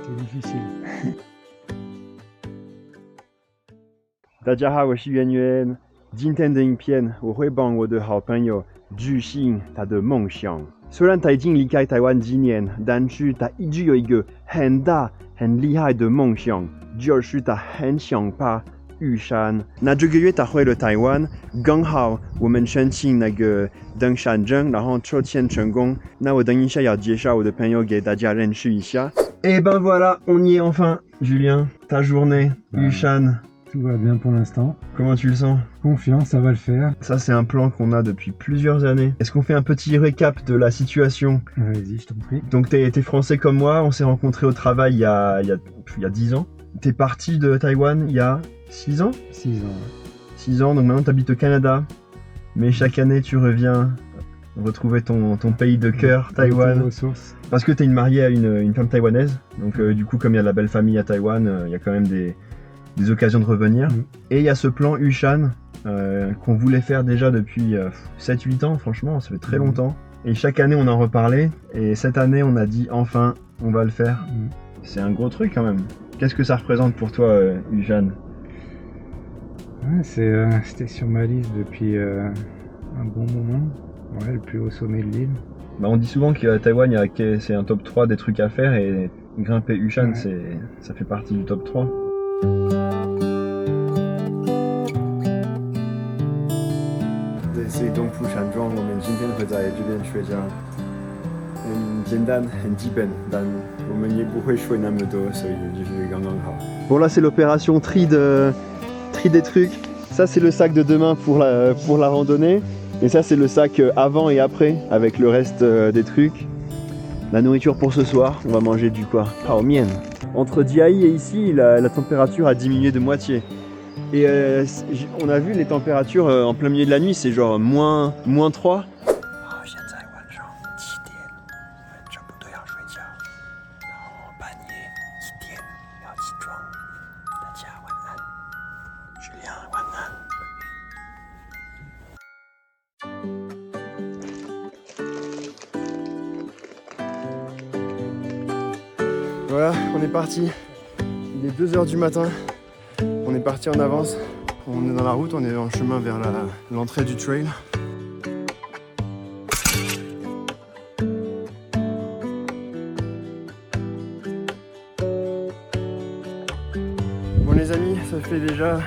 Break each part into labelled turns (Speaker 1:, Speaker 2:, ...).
Speaker 1: C'est difficile.
Speaker 2: 大家好，我是圆圆。今天的影片我会帮我的好朋友执行他的梦想。虽然他已经离开台湾几年，但是他一直有一个很大很厉害的梦想，就是他很想爬玉山。那这个月他回了台湾，刚好我们申请那个登山证，然后抽签成功。那我等一下要介绍我的朋友给大家认识一下。Et ben voilà, on y est enfin. Julien, ta journée, Yushan.
Speaker 1: Tout va bien pour l'instant.
Speaker 2: Comment tu le sens?
Speaker 1: Confiant, ça va le faire.
Speaker 2: Ça, c'est un plan qu'on a depuis plusieurs années. Est-ce qu'on fait un petit récap de la situation?
Speaker 1: Vas-y, je t'en prie.
Speaker 2: Donc, t'es français comme moi, on s'est rencontrés au travail il y a 10 ans. T'es parti de Taïwan il y a 6 ans?
Speaker 1: 6 ans.
Speaker 2: 6 ans, donc maintenant t'habites au Canada. Mais chaque année, tu reviens retrouver ton pays de cœur, Taïwan.
Speaker 1: Aux sources.
Speaker 2: Parce que t'es marié à une femme taïwanaise. Donc, du coup, comme il y a la belle famille à Taïwan, il y a quand même des occasions de revenir. Et il y a ce plan Yushan qu'on voulait faire déjà depuis 7-8 ans, franchement, ça fait très longtemps. Et chaque année, on en reparlait. Et cette année, on a dit enfin, on va le faire. C'est un gros truc quand même. Qu'est-ce que ça représente pour toi, Yushan?
Speaker 1: Ouais, c'était sur ma liste depuis un bon moment. Ouais, le plus haut sommet de l'île.
Speaker 2: Bah, on dit souvent qu'à Taïwan, c'est un top 3 des trucs à faire. Et grimper Yushan, ça fait partie du top 3. 是东浦山庄，我们今天会在这边睡觉。很简单，很基本，但我们也不会睡那么多，所以就是刚刚好。Bon là c'est l'opération tri des trucs. Ça c'est le sac de demain pour la randonnée. Et ça c'est le sac avant et après avec le reste des trucs. La nourriture pour ce soir, on va manger du quoi? Pao mian. Entre Diaï et ici, la température a diminué de moitié. Et on a vu les températures en plein milieu de la nuit, c'est genre moins 3. Voilà, on est parti. Il est 2 h du matin. On est parti en avance. On est dans la route, on est en chemin vers l'entrée du trail. Bon les amis, ça fait déjà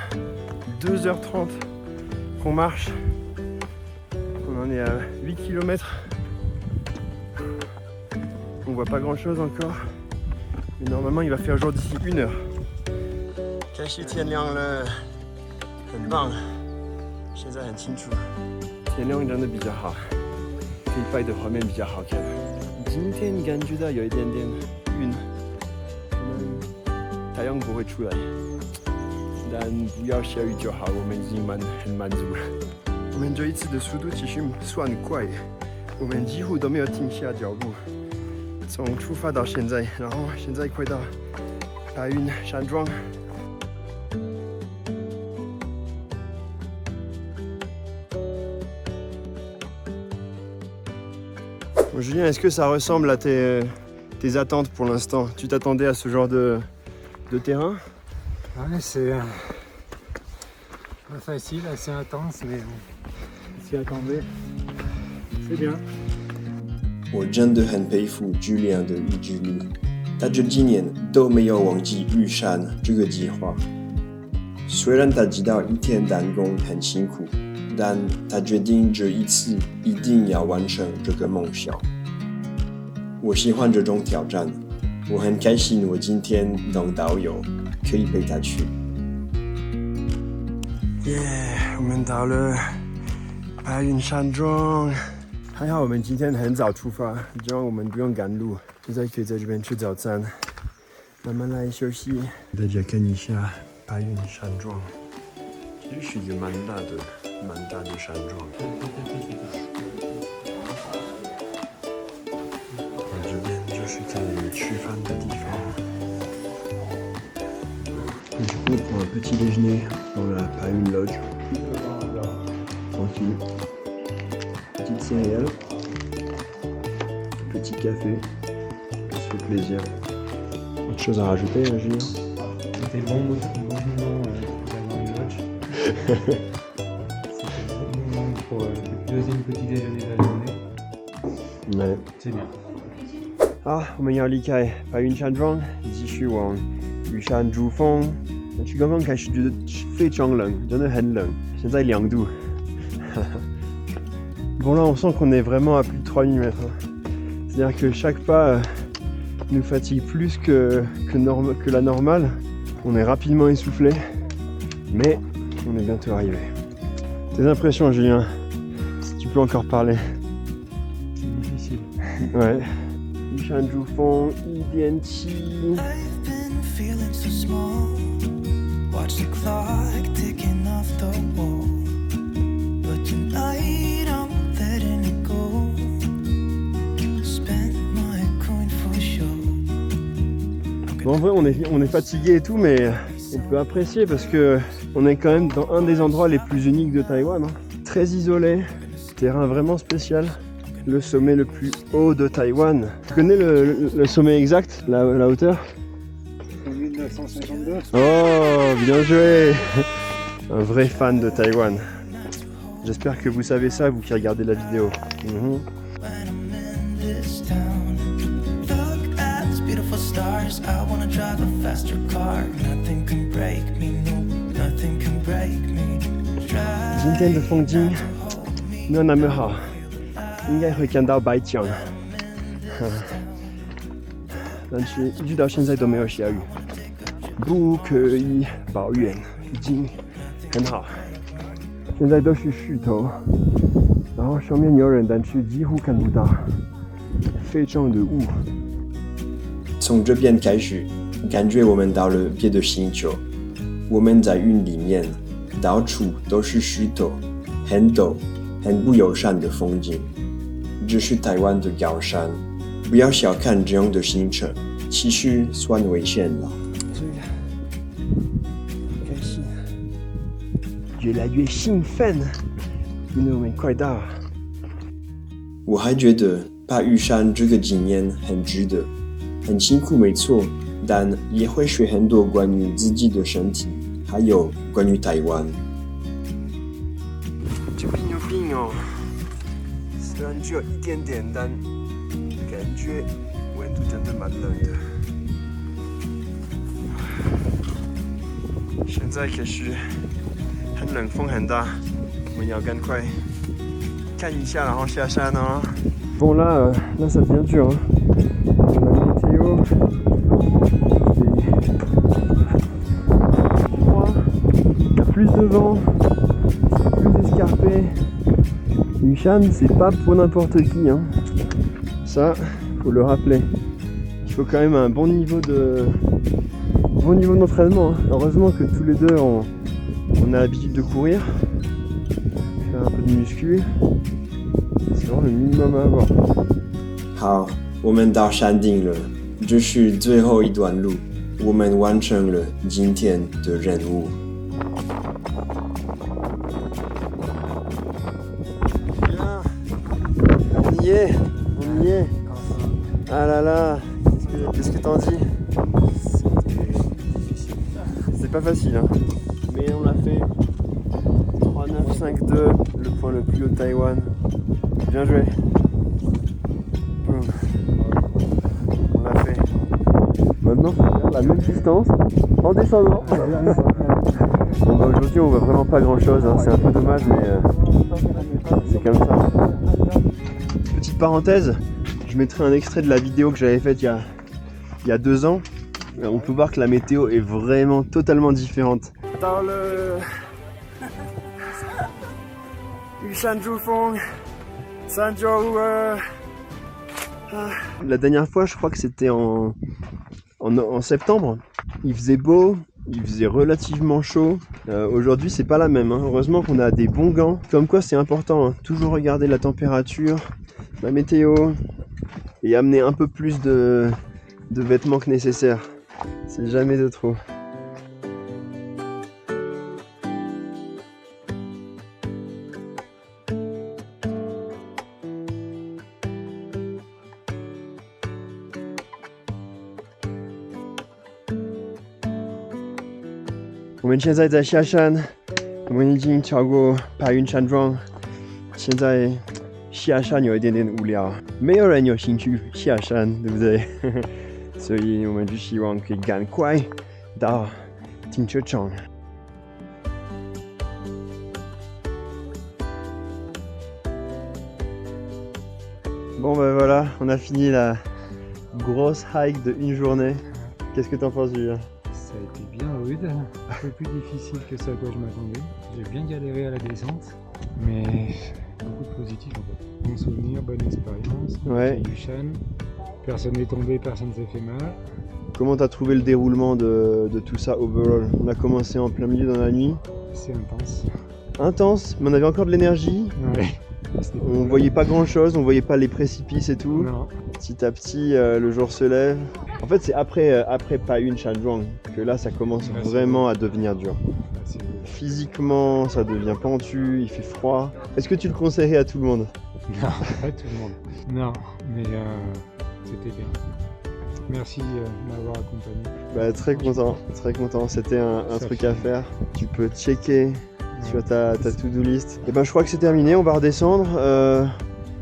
Speaker 2: 2 h 30 qu'on marche. On en est à 8 km. On voit pas grand chose encore. Mais normalement il va faire jour d'ici 1 heure. 天气天亮了，很棒，现在很清楚。天亮真的比较好，可以拍的画面比较好看。今天感觉到有一点点晕，太阳不会出来，但不要下雨就好，我们已经很满足了。我们这一次的速度其实算快的，我们几乎都没有停下脚步，从出发到现在，然后现在快到白云山庄。Bon, Julien, est-ce que ça ressemble à tes attentes pour l'instant? Tu t'attendais à ce genre de terrain?
Speaker 1: Ouais, c'est pas facile, assez intense, mais on s'y attendait. C'est bien.
Speaker 3: 我真的很佩服 Julien 的意志力，他这几年都没有忘记玉山这个计划。虽然他知道一天弹弓很辛苦，但他决定这一次一定要完成这个梦想。我喜欢这种挑战，我很开心我今天当导游，可以陪他去。
Speaker 2: 耶，我们到了白云山庄。还好我们今天很早出发，这样我们不用赶路，现在可以在这边吃早餐，慢慢来休息。大家看一下白云山庄，其实是一个蛮大的山庄。这边就是可以吃饭的地方。Du coup, on prend un petit déjeuner dans la Payune Lodge. Tranquille.
Speaker 3: petites céréales, petit café, on se fait plaisir. Autre chose à rajouter, Julien?
Speaker 1: C'était bon moment d'avoir une watch. C'était bon moment pour le deuxième petit déjeuner de la journée.
Speaker 3: Ouais.
Speaker 1: C'est bien.
Speaker 3: 好，我们要离开白云山庄，继续往玉山珠峰。去刚刚开始觉得非常冷，真的很冷，现在2度。Bon là on sent qu'on est vraiment à plus de 3000 mètres. C'est-à-dire que chaque pas nous fatigue plus que la normale. On est rapidement essoufflé, mais on est bientôt arrivé. Tes impressions, Julien, si tu peux encore parler.
Speaker 1: C'est difficile.
Speaker 3: Ouais. 玉山珠峰1.7。
Speaker 4: I've been feeling so small. Watch the clock ticking off the wall. But tonight I'm letting it go. Spend my coin for sure.
Speaker 3: Bon, en vrai, on est fatigué et tout, mais on peut apprécier parce que on est quand même dans un des endroits les plus uniques de Taïwan. Hein. Très isolé, terrain vraiment spécial. Le sommet le plus haut de Taïwan. Tu connais le sommet exact, la hauteur?
Speaker 1: 1952.
Speaker 3: Oh, bien joué! Un vrai fan de Taïwan. J'espère que vous savez ça, vous qui regardez la vidéo.
Speaker 4: When I'm in this town, look at these beautiful stars. I wanna drive a faster car. Nothing can break me, no, nothing can break me.
Speaker 3: 今天的风景没有那么好，应该会看到白墙，但是一直到现在都没有下雨，不可以抱怨，已经很好。现在都是石头，然后上面有人，但是几乎看不到，非常的雾。
Speaker 2: 从这边开始，感觉我们到了别的星球。我们在云里面，到处都是石头，很陡、很不友善的风景。这是台湾的高山，不要小看这样的行程，其实算危险了。
Speaker 3: 开心，越来越兴奋，因为我们快到了。
Speaker 2: 我还觉得爬玉山这个经验很值得，很辛苦没错，但也会学很多关于自己的身体，还有关于台湾。
Speaker 3: 这边有冰哦，虽然只有一点点，但感觉温度真的蛮冷的。现在可是很冷，风很大，我们要赶快看一下，然后下山哦。Bon là, là ça devient dur. Hein. La météo, c'est froid, il y a plus de vent, c'est plus escarpé. Yushan, c'est pas pour n'importe qui. Hein. Ça, faut le rappeler. Il faut quand même un bon niveau d'entraînement. Hein. Heureusement que tous les deux, on a l'habitude de courir, faire un peu de muscu. C'est vraiment le minimum à avoir.
Speaker 2: 好，我们到山顶了，这是最后一段路，我们完成了今天的任务。
Speaker 3: On y est, on y est. Ah là là, qu'est-ce que t'en dis? C'est pas facile, hein. Mais on l'a fait. 3952, le point le plus haut de Taïwan. Bien joué. Boum. On l'a fait. Maintenant, faut faire la même distance en descendant. Bon bah aujourd'hui on voit vraiment pas grand chose, hein. C'est un peu dommage mais c'est comme ça. Petite parenthèse, je mettrai un extrait de la vidéo que j'avais faite il y a 2 ans. On peut voir que la météo est vraiment totalement différente. Dans le Yushan Jufeng, Sanzhou. La dernière fois, je crois que c'était en septembre. Il faisait beau, il faisait relativement chaud. Aujourd'hui, c'est pas la même. Hein. Heureusement qu'on a des bons gants. Comme quoi, c'est important. Hein. Toujours regarder la température, la météo et amener un peu plus de vêtements que nécessaire. C'est jamais de trop. 我们现在在下山，我们已经超过白云山庄。现在下山有一点点无聊，没有人有兴趣下山，对不对？所以我们就希望可以赶快到停车场。Bon ben voilà, on a fini la grosse hike de une journée. Qu'est-ce que t'en penses, Julien?
Speaker 1: Ça a été bien rude, un peu plus difficile que ce à quoi je m'attendais. J'ai bien galéré à la descente, mais beaucoup de positifs en fait. Bon souvenir, bonne expérience.
Speaker 3: Ouais.
Speaker 1: Yushan, personne n'est tombé, personne s'est fait mal.
Speaker 3: Comment t'as trouvé le déroulement de tout ça overall? On a commencé en plein milieu dans la nuit.
Speaker 1: C'est intense.
Speaker 3: Intense, mais on avait encore de l'énergie.
Speaker 1: Ouais.
Speaker 3: On voyait pas grand chose, on voyait pas les précipices et tout.
Speaker 1: Non.
Speaker 3: Petit à petit, le jour se lève. En fait, c'est après Payun Shanzhuang que là, ça commence
Speaker 1: Ouais,
Speaker 3: vraiment à devenir dur.
Speaker 1: C'est...
Speaker 3: Physiquement, ça devient pentu, il fait froid. Est-ce que tu le conseillerais à tout le monde?
Speaker 1: Non, pas tout le monde. Non, mais c'était bien. Merci de m'avoir accompagné.
Speaker 3: Bah, très content. C'était un truc à faire. Tu peux checker sur ta to-do list. Et ben, je crois que c'est terminé, on va redescendre.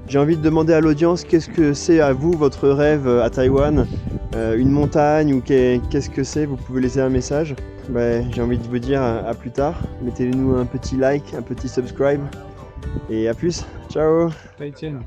Speaker 3: J'ai envie de demander à l'audience qu'est-ce que c'est à vous votre rêve à Taïwan, une montagne ou qu'est-ce que c'est, vous pouvez laisser un message. J'ai envie de vous dire à plus tard, mettez-nous un petit like, un petit subscribe et à plus, ciao.
Speaker 1: Taïtienne.